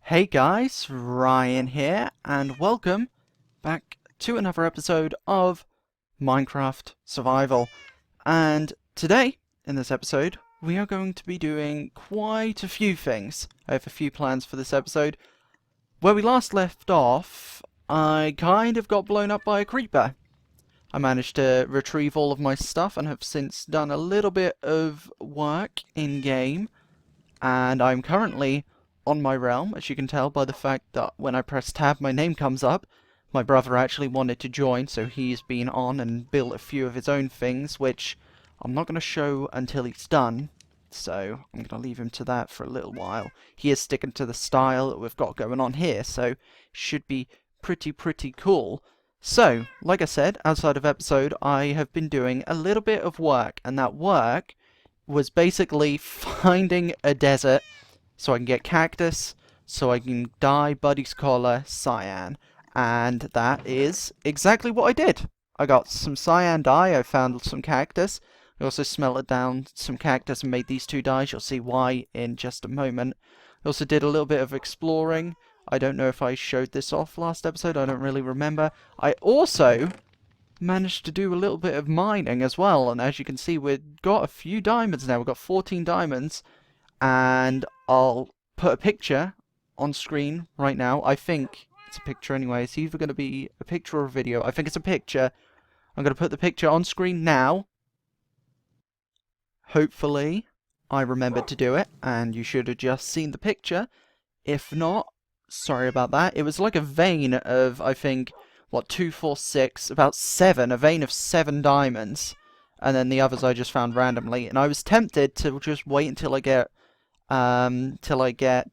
Hey guys, Ryan here, and welcome back to another episode of Minecraft Survival. And today, in this episode, we are going to be doing quite a few things. I have a few plans for this episode. Where we last left off, I kind of got blown up by a creeper. I managed to retrieve all of my stuff and have since done a little bit of work in-game, and I'm currently on my realm, as you can tell by the fact that when I press tab my name comes up. My brother actually wanted to join, so he's been on and built a few of his own things, which I'm not going to show until he's done, so I'm going to leave him to that for a little while. He is sticking to the style that we've got going on here, so should be pretty cool. So, like I said, outside of episode, I have been doing a little bit of work, and that work was basically finding a desert so I can get cactus, so I can dye Buddy's collar cyan. And that is exactly what I did. I got some cyan dye, I found some cactus. I also smelted down some cactus and made these two dyes. You'll see why in just a moment. I also did a little bit of exploring. I don't know if I showed this off last episode, I don't really remember. I also managed to do a little bit of mining as well, and as you can see, we've got a few diamonds now. We've got 14 diamonds, and I'll put a picture on screen right now. I think it's a picture anyway. It's either going to be a picture or a video. I think it's a picture. I'm going to put the picture on screen now. Hopefully, I remembered to do it, and you should have just seen the picture. If not, sorry about that. It was like a vein of, I think, what, 2, 4, 6, about 7, a vein of 7 diamonds. And then the others I just found randomly. And I was tempted to just wait until I get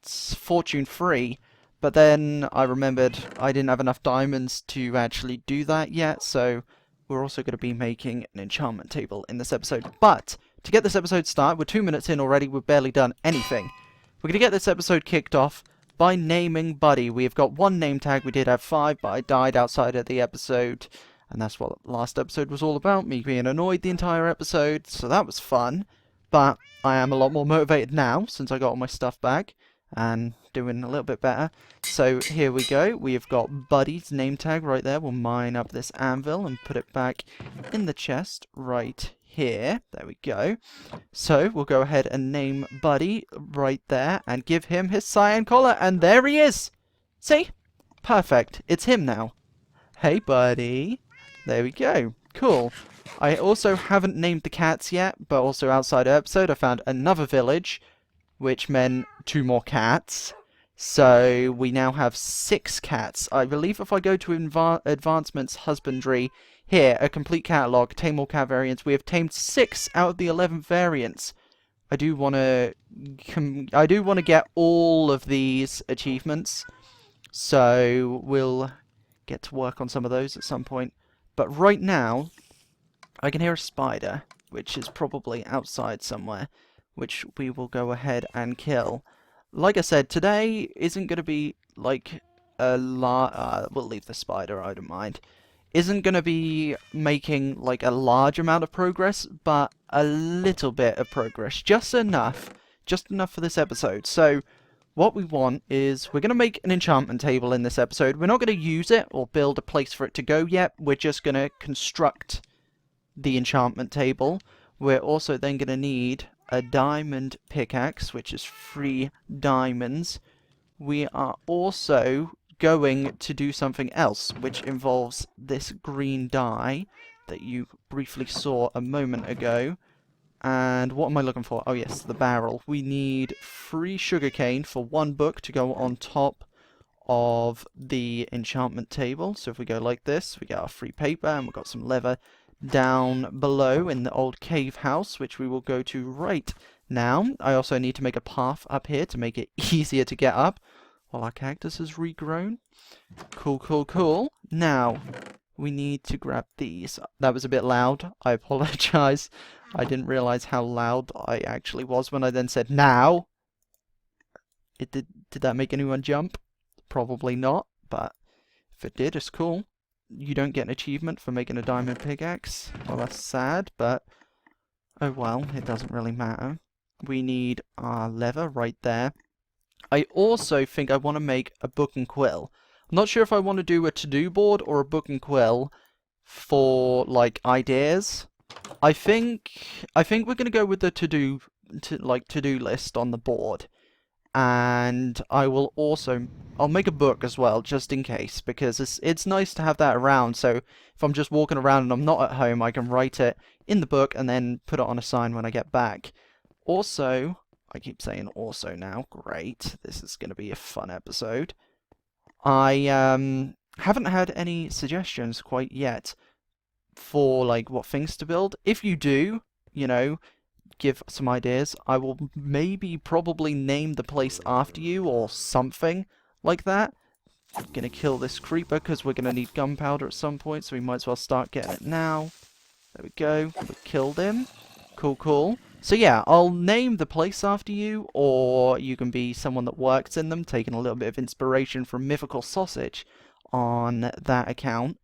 fortune 3, but then I remembered I didn't have enough diamonds to actually do that yet, so we're also going to be making an enchantment table in this episode. But to get this episode started, we're 2 minutes in already, we've barely done anything. We're going to get this episode kicked off by naming Buddy. We have got 1 name tag, we did have 5, but I died outside of the episode, and that's what last episode was all about, me being annoyed the entire episode, so that was fun. But I am a lot more motivated now, since I got all my stuff back, and doing a little bit better. So here we go, we have got Buddy's name tag right there. We'll mine up this anvil and put it back in the chest right here. There we go. So we'll go ahead and name Buddy right there, and give him his cyan collar, and there he is! See? Perfect, it's him now. Hey Buddy. There we go, cool. I also haven't named the cats yet, but also outside of episode I found another village, which meant 2 more cats. So we now have 6 cats. I believe if I go to Advancements Husbandry, here, a complete catalogue, tame all cat variants, we have tamed 6 out of the 11 variants. I do want to get all of these achievements, so we'll get to work on some of those at some point. But right now, I can hear a spider, which is probably outside somewhere, which we will go ahead and kill. Like I said, today isn't going to be like a we'll leave the spider, I don't mind. Isn't going to be making like a large amount of progress, but a little bit of progress. Just enough for this episode. So, what we want is, we're going to make an enchantment table in this episode. We're not going to use it or build a place for it to go yet. We're just going to construct the enchantment table. We're also then going to need a diamond pickaxe, which is 3 diamonds. We are also going to do something else, which involves this green dye that you briefly saw a moment ago. And what am I looking for? Oh yes, the barrel. We need 3 sugarcane for 1 book to go on top of the enchantment table. So if we go like this, we get our free paper, and we've got some leather down below in the old cave house, which we will go to right now. I also need to make a path up here to make it easier to get up while our cactus has regrown. Cool. Now, we need to grab these. That was a bit loud. I apologize. I didn't realize how loud I actually was when I then said now. Did that make anyone jump? Probably not, but if it did, it's cool. You don't get an achievement for making a diamond pickaxe. Well, that's sad, but oh well, it doesn't really matter. We need our leather right there. I also think I want to make a book and quill. I'm not sure if I want to do a to-do board or a book and quill for, like, ideas. I think we're gonna go with the to-do list on the board, and I'll make a book as well just in case, because it's nice to have that around. So if I'm just walking around and I'm not at home, I can write it in the book and then put it on a sign when I get back. Also, I keep saying also now. Great, this is gonna be a fun episode. I haven't had any suggestions quite yet for like what things to build. If you do, you know, give some ideas, I will maybe probably name the place after you or something like that. I'm gonna kill this creeper because we're gonna need gunpowder at some point, so we might as well start getting it now. There we go. We killed him. Cool, cool. So yeah, I'll name the place after you, or you can be someone that works in them, taking a little bit of inspiration from Mythical Sausage on that account.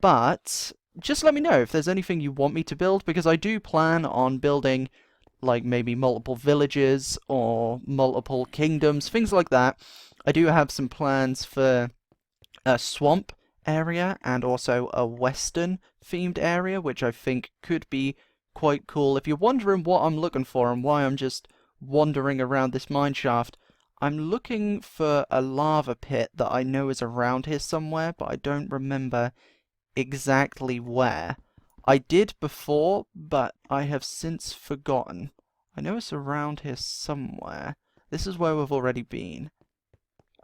But just let me know if there's anything you want me to build, because I do plan on building like maybe multiple villages or multiple kingdoms, things like that. I do have some plans for a swamp area and also a western themed area, which I think could be quite cool. If you're wondering what I'm looking for and why I'm just wandering around this mine shaft, I'm looking for a lava pit that I know is around here somewhere, but I don't remember exactly where. I did before, but I have since forgotten. I know it's around here somewhere. This is where we've already been.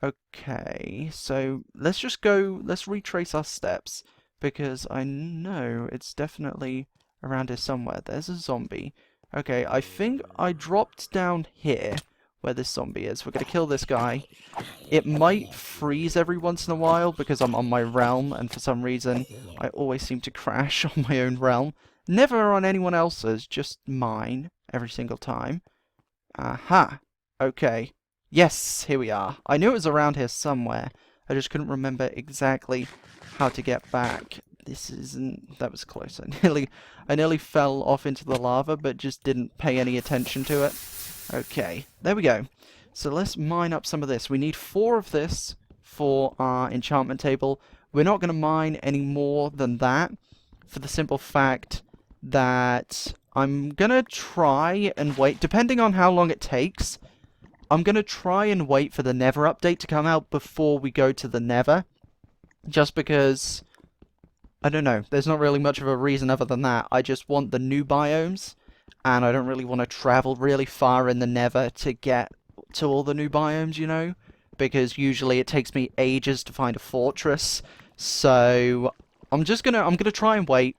Okay, so let's retrace our steps, because I know it's definitely around here somewhere. There's a zombie. Okay, I think I dropped down here where this zombie is. We're gonna kill this guy. It might freeze every once in a while because I'm on my realm, and for some reason I always seem to crash on my own realm. Never on anyone else's, just mine, every single time. Aha! Okay. Yes, here we are. I knew it was around here somewhere. I just couldn't remember exactly how to get back. That was close. I nearly fell off into the lava, but just didn't pay any attention to it. Okay, there we go. So let's mine up some of this. We need 4 of this for our enchantment table. We're not going to mine any more than that, for the simple fact that I'm going to try and wait, depending on how long it takes, I'm going to try and wait for the Nether update to come out before we go to the Nether. Just because, I don't know, there's not really much of a reason other than that. I just want the new biomes, and I don't really want to travel really far in the Nether to get to all the new biomes, you know? Because usually it takes me ages to find a fortress. So I'm gonna try and wait.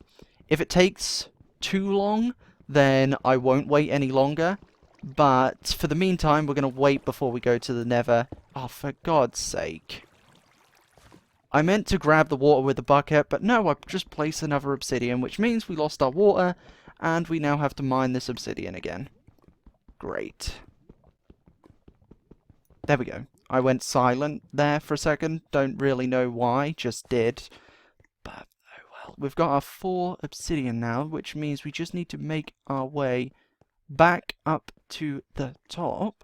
If it takes too long, then I won't wait any longer. But for the meantime, we're gonna wait before we go to the Nether. Oh, for God's sake. I meant to grab the water with the bucket, but no, I just placed another obsidian, which means we lost our water, and we now have to mine this obsidian again. Great. There we go. I went silent there for a second. Don't really know why, just did. But, oh well. We've got our 4 obsidian now, which means we just need to make our way back up to the top,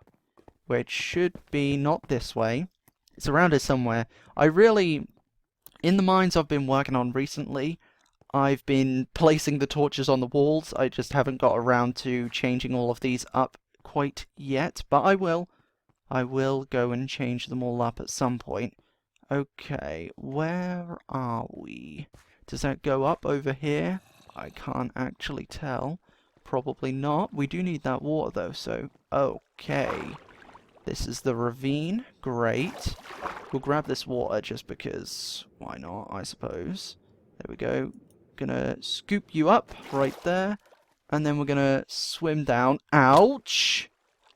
which should be not this way. It's around here somewhere. In the mines I've been working on recently, I've been placing the torches on the walls. I just haven't got around to changing all of these up quite yet, but I will. I will go and change them all up at some point. Okay, where are we? Does that go up over here? I can't actually tell. Probably not. We do need that water though, so okay. This is the ravine. Great. We'll grab this water just because, why not, I suppose. There we go. Gonna scoop you up right there. And then we're gonna swim down. Ouch!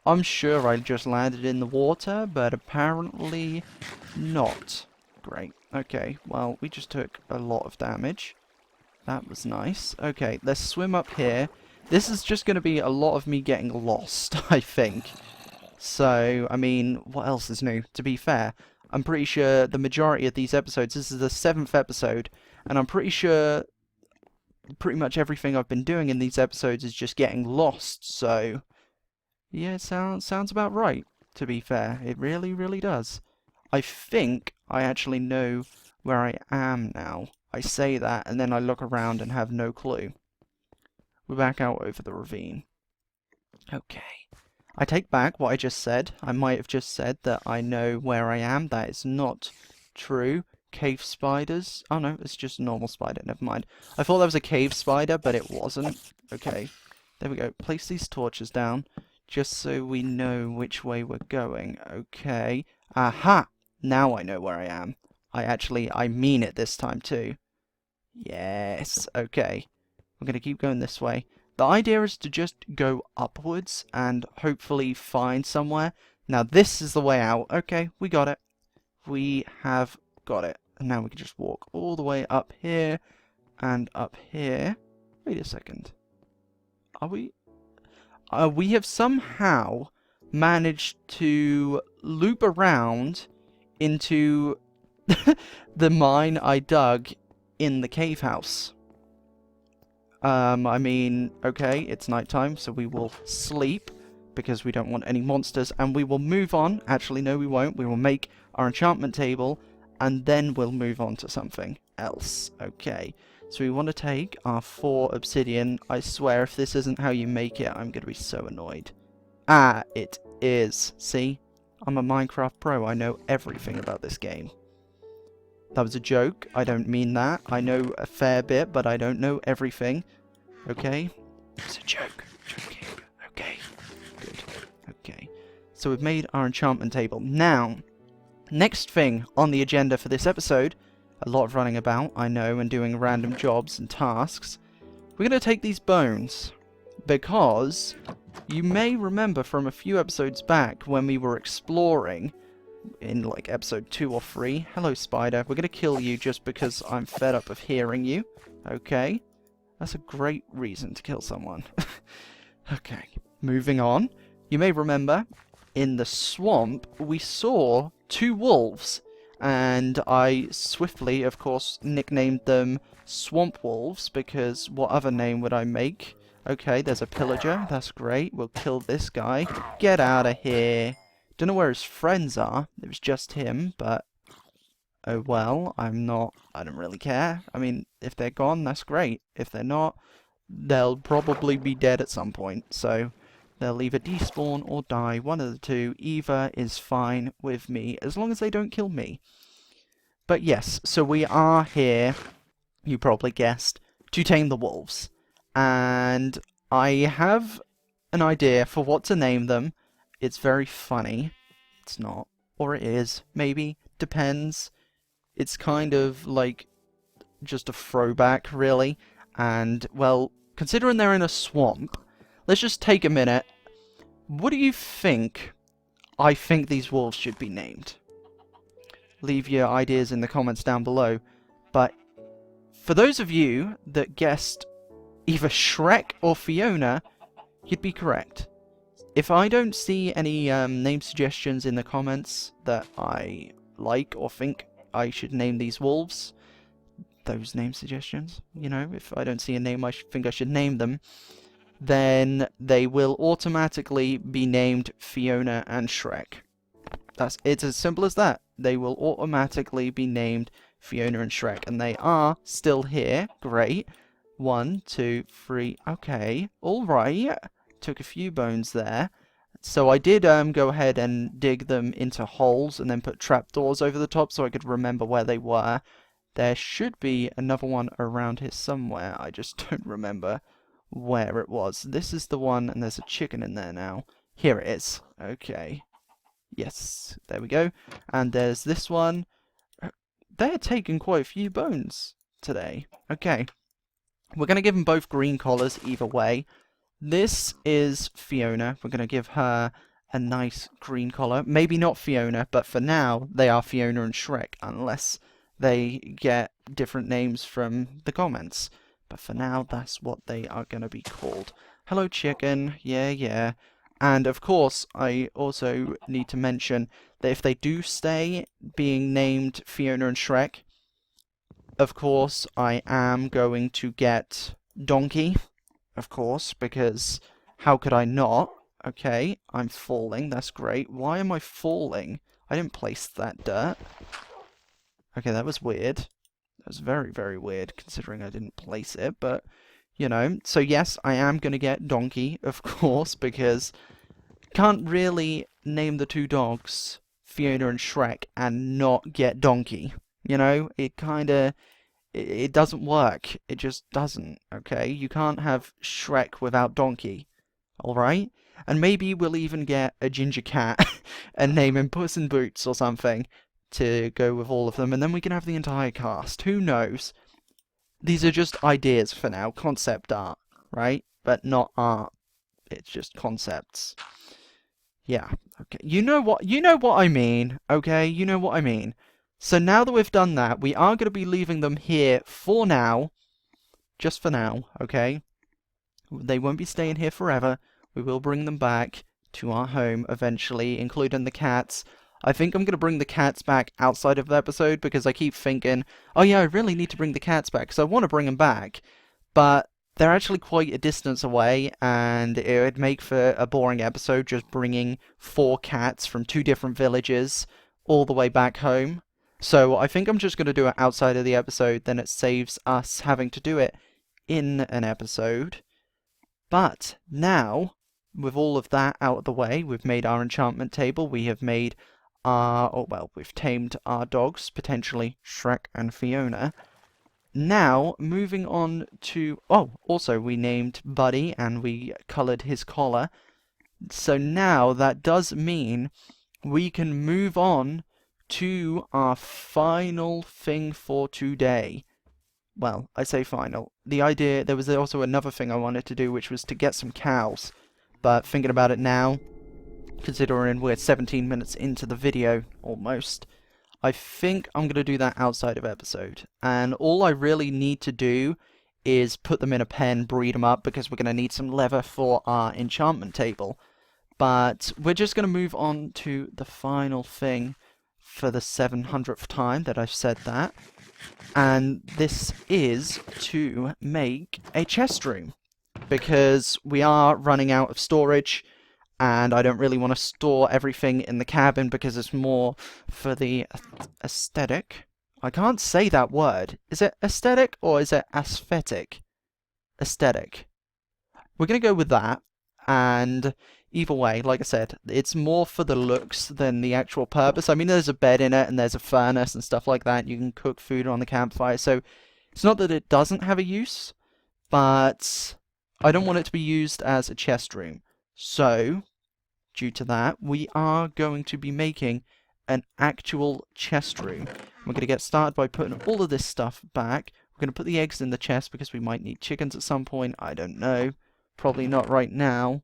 I'm sure I just landed in the water, but apparently not. Great. Okay, well, we just took a lot of damage. That was nice. Okay, let's swim up here. This is just going to be a lot of me getting lost, I think. So, I mean, what else is new? To be fair, I'm pretty sure the majority of these episodes, this is the 7th episode, and I'm pretty sure pretty much everything I've been doing in these episodes is just getting lost, so yeah, it sounds about right, to be fair. It really, really does. I think I actually know where I am now. I say that, and then I look around and have no clue. We're back out over the ravine. Okay. I take back what I just said. I might have just said that I know where I am. That is not true. Cave spiders? Oh no, it's just a normal spider. Never mind. I thought that was a cave spider, but it wasn't. Okay. There we go. Place these torches down, just so we know which way we're going. Okay. Aha! Now I know where I am. I mean it this time too. Yes. Okay. We're going to keep going this way. The idea is to just go upwards and hopefully find somewhere. Now this is the way out. Okay, we got it. We have got it. And now we can just walk all the way up here and up here. Wait a second. Are we... we have somehow managed to loop around into the mine I dug in the cave house. I mean, okay, it's nighttime, so we will sleep because we don't want any monsters, and we will move on. Actually, no, we won't. We will make our enchantment table, and then we'll move on to something else. Okay, so we want to take our 4 obsidian. I swear, if this isn't how you make it, I'm going to be so annoyed. Ah, it is. See? I'm a Minecraft pro. I know everything about this game. That was a joke. I don't mean that. I know a fair bit, but I don't know everything. Okay? It's a joke. Joking. Okay. Good. Okay. So we've made our enchantment table. Now, next thing on the agenda for this episode, a lot of running about, I know, and doing random jobs and tasks. We're going to take these bones, because you may remember from a few episodes back when we were exploring, in like episode 2 or 3. Hello, spider. We're going to kill you just because I'm fed up of hearing you. Okay. That's a great reason to kill someone. Okay. Moving on. You may remember, in the swamp, we saw 2 wolves. And I swiftly, of course, nicknamed them Swamp Wolves, because what other name would I make? Okay, there's a pillager. That's great. We'll kill this guy. Get out of here. Don't know where his friends are. It was just him, but oh well. I don't really care. I mean, if they're gone, that's great. If they're not, they'll probably be dead at some point. So they'll either despawn or die. One of the two. Either is fine with me, as long as they don't kill me. But yes, so we are here, you probably guessed, to tame the wolves. And I have an idea for what to name them. It's very funny. It's not. Or it is. Maybe. Depends. It's kind of like just a throwback, really. And, well, considering they're in a swamp, let's just take a minute. What do you think I think these wolves should be named? Leave your ideas in the comments down below. But for those of you that guessed either Shrek or Fiona, you'd be correct. If I don't see any name suggestions in the comments that I like or think I should name these wolves, those name suggestions, you know, if I don't see a name I think I should name them, then they will automatically be named Fiona and Shrek. It's as simple as that. They will automatically be named Fiona and Shrek, and they are still here. Great. 1, 2, 3. Okay. Alright. Took a few bones there. So I did go ahead and dig them into holes and then put trapdoors over the top so I could remember where they were. There should be another one around here somewhere. I just don't remember where it was. This is the one, and there's a chicken in there now. Here it is. Okay. Yes, there we go. And there's this one. They're taking quite a few bones today. Okay. We're going to give them both green collars either way. This is Fiona. We're going to give her a nice green collar. Maybe not Fiona, but for now, they are Fiona and Shrek, unless they get different names from the comments. But for now, that's what they are going to be called. Hello, chicken. Yeah, yeah. And, of course, I also need to mention that if they do stay being named Fiona and Shrek, of course, I am going to get Donkey. Of course, because how could I not? Okay, I'm falling. That's great. Why am I falling? I didn't place that dirt. Okay, that was weird. That was very, very weird, considering I didn't place it, but, you know. So yes, I am going to get Donkey, of course, because can't really name the two dogs, Fiona and Shrek, and not get Donkey. You know, it kinda... It doesn't work. It just doesn't, okay? You can't have Shrek without Donkey, alright? And maybe we'll even get a ginger cat and name him Puss in Boots or something to go with all of them, and then we can have the entire cast. Who knows? These are just ideas for now, concept art, right? But not art. It's just concepts. Yeah, okay. You know what I mean, okay? You know what I mean. So now that we've done that, we are going to be leaving them here for now. Just for now, okay? They won't be staying here forever. We will bring them back to our home eventually, including the cats. I think I'm going to bring the cats back outside of the episode because I keep thinking, oh yeah, I really need to bring the cats back because I want to bring them back. But they're actually quite a distance away, and it would make for a boring episode just bringing 4 cats from 2 different villages all the way back home. So I think I'm just going to do it outside of the episode, then it saves us having to do it in an episode. But now, with all of that out of the way, we've made our enchantment table, we have made our... oh, well, we've tamed our dogs, potentially Shrek and Fiona. Now, moving on to... oh, also, we named Buddy, and we coloured his collar. So now, that does mean we can move on to our final thing for today. Well, I say final. The idea... there was also another thing I wanted to do, which was to get some cows. But thinking about it now, considering we're 17 minutes into the video, almost... I think I'm going to do that outside of episode. And all I really need to do is put them in a pen, breed them up, because we're going to need some leather for our enchantment table. But we're just going to move on to the final thing for the 700th time that I've said that. And this is to make a chest room. Because we are running out of storage. And I don't really want to store everything in the cabin because it's more for the aesthetic. I can't say that word. Is it aesthetic or is it aesthetic? Aesthetic. We're going to go with that. And either way, like I said, it's more for the looks than the actual purpose. I mean, there's a bed in it and there's a furnace and stuff like that. You can cook food on the campfire. So it's not that it doesn't have a use, but I don't want it to be used as a chest room. So, due to that, we are going to be making an actual chest room. We're going to get started by putting all of this stuff back. We're going to put the eggs in the chest because we might need chickens at some point. I don't know. Probably not right now.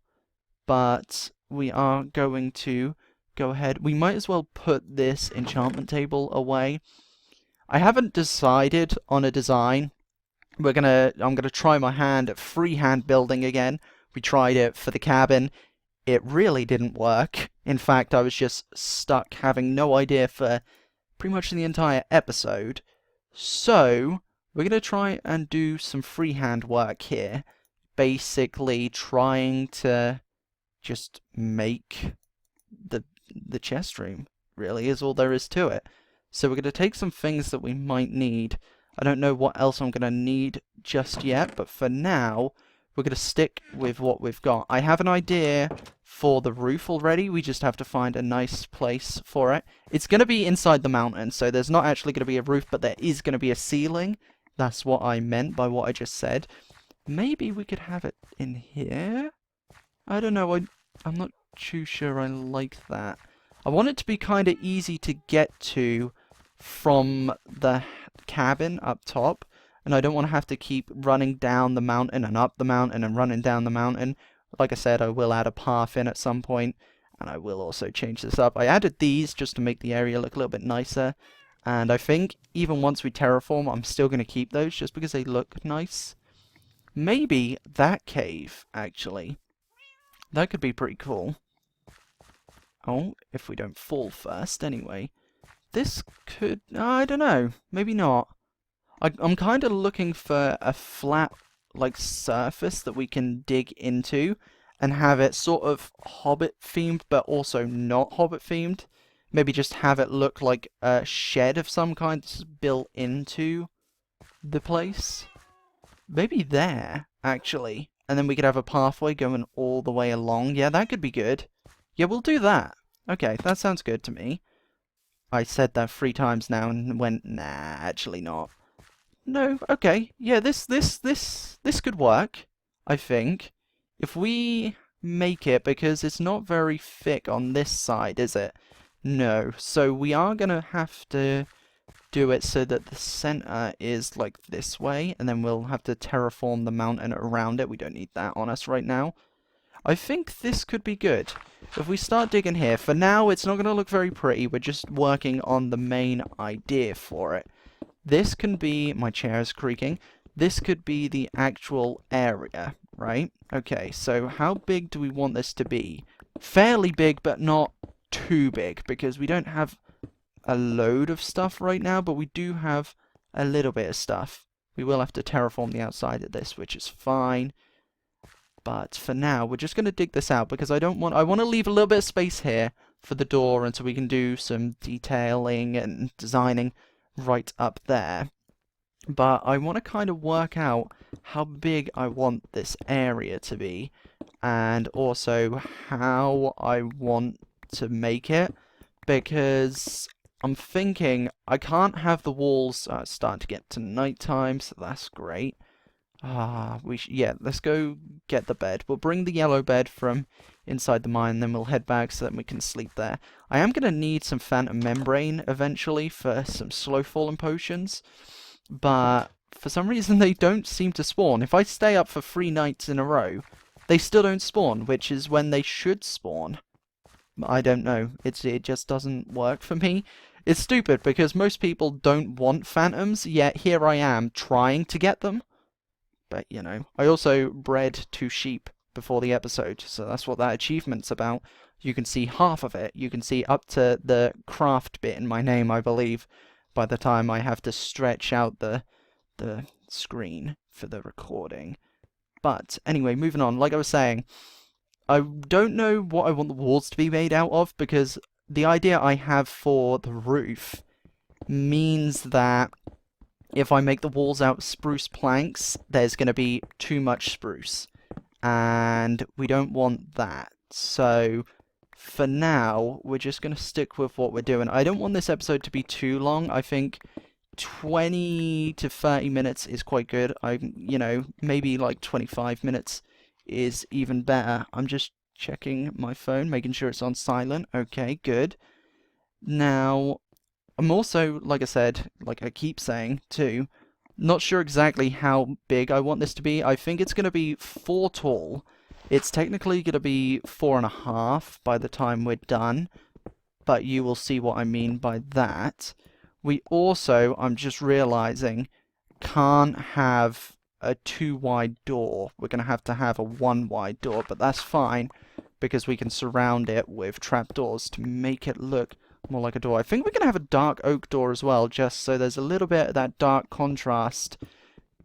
But we are going to go ahead. We might as well put this enchantment table away. I haven't decided on a design. I'm gonna try my hand at freehand building again. We tried it for the cabin. It really didn't work. In fact, I was just stuck having no idea for pretty much the entire episode. So, we're gonna try and do some freehand work here. Basically trying to just make the chest room, really, is all there is to it. So we're gonna take some things that we might need. I don't know what else I'm going to need just yet, but for now, we're going to stick with what we've got. I have an idea for the roof already. We just have to find a nice place for it. It's going to be inside the mountain, so there's not actually going to be a roof, but there is going to be a ceiling. That's what I meant by what I just said. Maybe we could have it in here? I don't know. I'm not too sure I like that. I want it to be kind of easy to get to from the cabin up top, and I don't want to have to keep running down the mountain and up the mountain and running down the mountain. Like I said, I will add a path in at some point, and I will also change this up. I added these just to make the area look a little bit nicer, and I think even once we terraform, I'm still going to keep those just because they look nice. Maybe that cave, actually. That could be pretty cool. Oh, if we don't fall first, anyway. This could... I don't know. Maybe not. I'm kind of looking for a flat, like, surface that we can dig into and have it sort of Hobbit themed, but also not Hobbit themed. Maybe just have it look like a shed of some kind that's built into the place. Maybe there, actually. And then we could have a pathway going all the way along. Yeah, that could be good. Yeah, we'll do that. Okay, that sounds good to me. I said that 3 times now and went, nah, actually not. No, okay. Yeah, this could work, I think. If we make it, because it's not very thick on this side, is it? No. So we are gonna have to do it so that the center is like this way, and then we'll have to terraform the mountain around it. We don't need that on us right now. I think this could be good. If we start digging here, for now it's not going to look very pretty, we're just working on the main idea for it. This can be, my chair is creaking, this could be the actual area, right? Okay, so how big do we want this to be? Fairly big, but not too big, because we don't have a load of stuff right now, but we do have a little bit of stuff. We will have to terraform the outside of this, which is fine. But for now, we're just going to dig this out because I want to leave a little bit of space here for the door, and so we can do some detailing and designing right up there. But I want to kind of work out how big I want this area to be, and also how I want to make it, because I'm thinking I can't have the walls starting to get to nighttime, so that's great. Yeah, let's go get the bed. We'll bring the yellow bed from inside the mine, then we'll head back so that we can sleep there. I am going to need some phantom membrane eventually for some slow falling potions, but for some reason they don't seem to spawn. If I stay up for 3 nights in a row, they still don't spawn, which is when they should spawn. I don't know. It just doesn't work for me. It's stupid because most people don't want phantoms, yet here I am trying to get them. But, you know, I also bred 2 sheep before the episode, so that's what that achievement's about. You can see half of it. You can see up to the craft bit in my name, I believe, by the time I have to stretch out the screen for the recording. But, anyway, moving on. Like I was saying, I don't know what I want the walls to be made out of, because the idea I have for the roof means that if I make the walls out of spruce planks, there's going to be too much spruce. And we don't want that. So, for now, we're just going to stick with what we're doing. I don't want this episode to be too long. I think 20 to 30 minutes is quite good. You know, maybe like 25 minutes is even better. I'm just checking my phone, making sure it's on silent. Okay, good. Now, I'm also, like I said, like I keep saying too, not sure exactly how big I want this to be. I think it's going to be 4 tall. It's technically going to be 4.5 by the time we're done, but you will see what I mean by that. We also, I'm just realizing, can't have a 2 wide door. We're going to have a 1 wide door, but that's fine because we can surround it with trapdoors to make it look more like a door. I think we're going to have a dark oak door as well, just so there's a little bit of that dark contrast,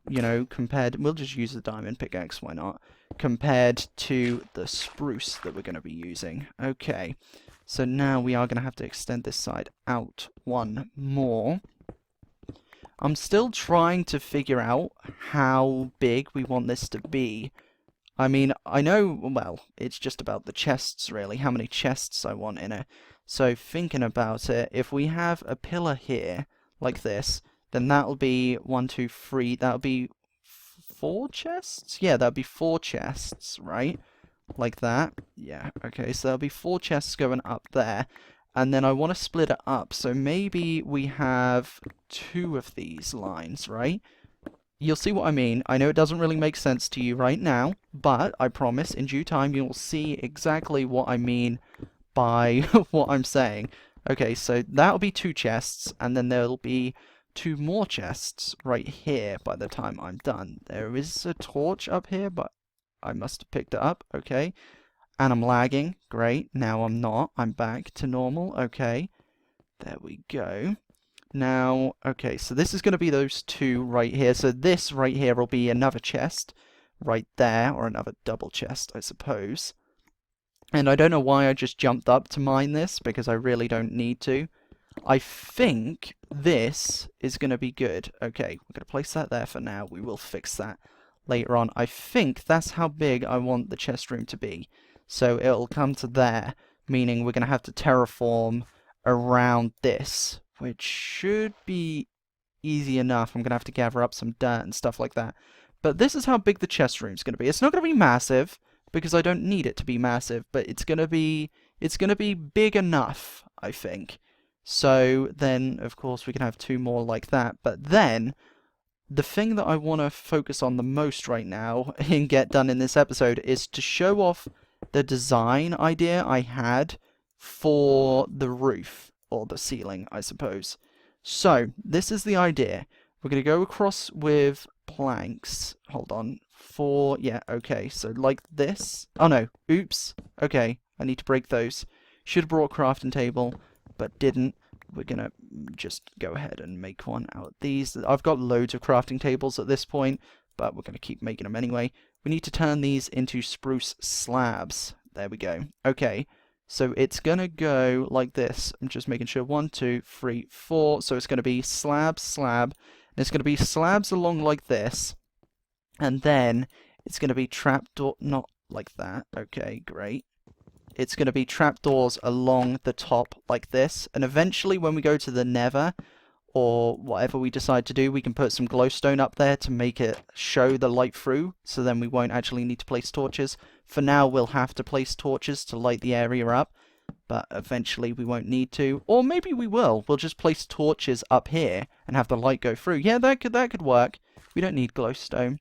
you know, compared... We'll just use the diamond pickaxe, why not? Compared to the spruce that we're going to be using. Okay, so now we are going to have to extend this side out 1 more. I'm still trying to figure out how big we want this to be. I mean, I know, well, it's just about the chests, really, how many chests I want in it. So, thinking about it, if we have a pillar here, like this, then that'll be 1, 2, 3, that'll be 4 chests? Yeah, that'll be 4 chests, right? Like that. Yeah, okay, so there'll be 4 chests going up there. And then I want to split it up, so maybe we have 2 of these lines, right? You'll see what I mean. I know it doesn't really make sense to you right now, but I promise in due time you'll see exactly what I mean by what I'm saying. Okay, so that'll be 2 chests, and then there'll be 2 more chests right here by the time I'm done. There is a torch up here, but I must have picked it up. Okay. And I'm lagging. Great. Now I'm not. I'm back to normal. Okay. There we go. Now, okay, so this is going to be those 2 right here. So this right here will be another chest, right there, or another double chest, I suppose. And I don't know why I just jumped up to mine this, because I really don't need to. I think this is going to be good. Okay, we're going to place that there for now. We will fix that later on. I think that's how big I want the chest room to be. So it'll come to there, meaning we're going to have to terraform around this, which should be easy enough. I'm going to have to gather up some dirt and stuff like that. But this is how big the chest room's going to be. It's not going to be massive, because I don't need it to be massive, but it's going to be big enough, I think. So then, of course, we can have 2 more like that. But then, the thing that I want to focus on the most right now and get done in this episode is to show off the design idea I had for the roof, or the ceiling, I suppose. So, this is the idea. We're going to go across with planks. Hold on. Yeah, okay. So, like this. Oh, no. Oops. Okay. I need to break those. Should have brought a crafting table, but didn't. We're going to just go ahead and make one out of these. I've got loads of crafting tables at this point, but we're going to keep making them anyway. We need to turn these into spruce slabs. There we go. Okay. So it's going to go like this. I'm just making sure. 1, 2, 3, 4. So it's going to be slab, slab. And it's going to be slabs along like this. And then it's going to be trapdoor, not like that. Okay, great. It's going to be trapdoors along the top like this. And eventually when we go to the nether, or whatever we decide to do, we can put some glowstone up there to make it show the light through. So then we won't actually need to place torches. For now, we'll have to place torches to light the area up. But eventually we won't need to. Or maybe we will. We'll just place torches up here and have the light go through. Yeah, that could work. We don't need glowstone.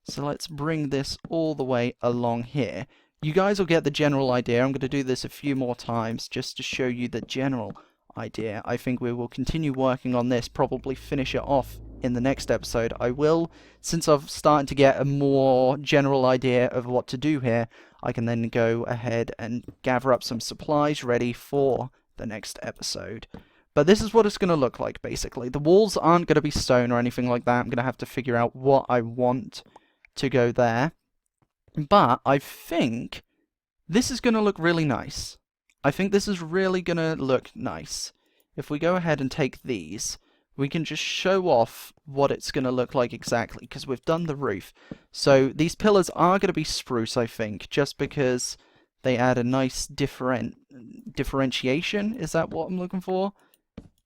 So let's bring this all the way along here. You guys will get the general idea. I'm going to do this a few more times just to show you the general idea. I think we will continue working on this, probably finish it off in the next episode. I will, since I've started to get a more general idea of what to do here, I can then go ahead and gather up some supplies ready for the next episode. But this is what it's going to look like, basically. The walls aren't going to be stone or anything like that. I'm going to have to figure out what I want to go there. But I think this is going to look really nice. I think this is really going to look nice. If we go ahead and take these, we can just show off what it's going to look like exactly, because we've done the roof. So these pillars are going to be spruce, I think, just because they add a nice differentiation. Is that what I'm looking for?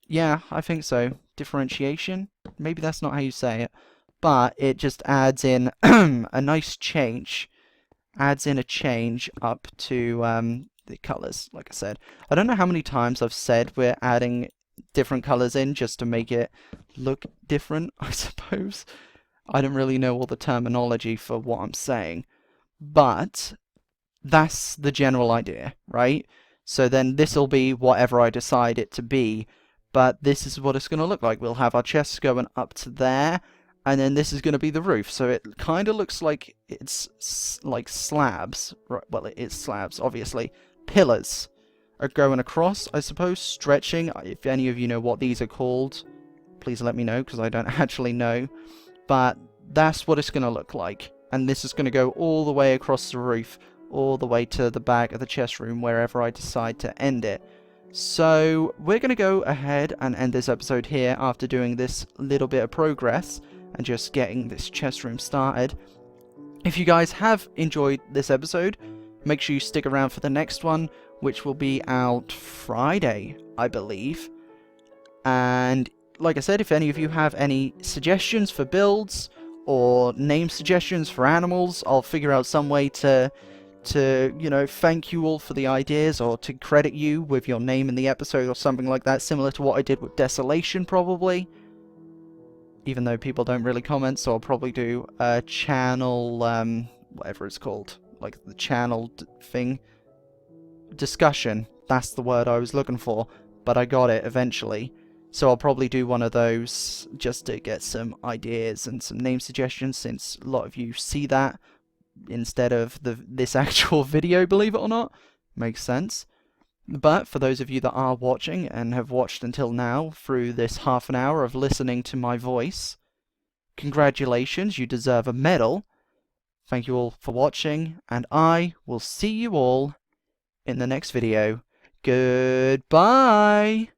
Yeah, I think so. Differentiation? Maybe that's not how you say it. But it just adds in a nice change. Adds in a change up to the colours, like I said. I don't know how many times I've said we're adding different colours in just to make it look different, I suppose. I don't really know all the terminology for what I'm saying. But that's the general idea, right? So then this will be whatever I decide it to be. But this is what it's going to look like. We'll have our chests going up to there. And then this is going to be the roof. So it kind of looks like it's like slabs. Right, well, it is slabs, obviously. Pillars are going across, I suppose, stretching. If any of you know what these are called, please let me know, because I don't actually know. But that's what it's going to look like. And this is going to go all the way across the roof, all the way to the back of the chest room, wherever I decide to end it. So we're going to go ahead and end this episode here after doing this little bit of progress and just getting this chest room started. If you guys have enjoyed this episode, make sure you stick around for the next one, which will be out Friday, I believe. And like I said, if any of you have any suggestions for builds or name suggestions for animals, I'll figure out some way to you know, thank you all for the ideas, or to credit you with your name in the episode or something like that, similar to what I did with Desolation, probably. Even though people don't really comment, so I'll probably do a channel, whatever it's called, like the channel thing. Discussion, that's the word I was looking for, but I got it eventually. So I'll probably do one of those just to get some ideas and some name suggestions, since a lot of you see that instead of this actual video, believe it or not. Makes sense. But for those of you that are watching and have watched until now through this half an hour of listening to my voice, congratulations, you deserve a medal. Thank you all for watching, and I will see you all in the next video. Goodbye!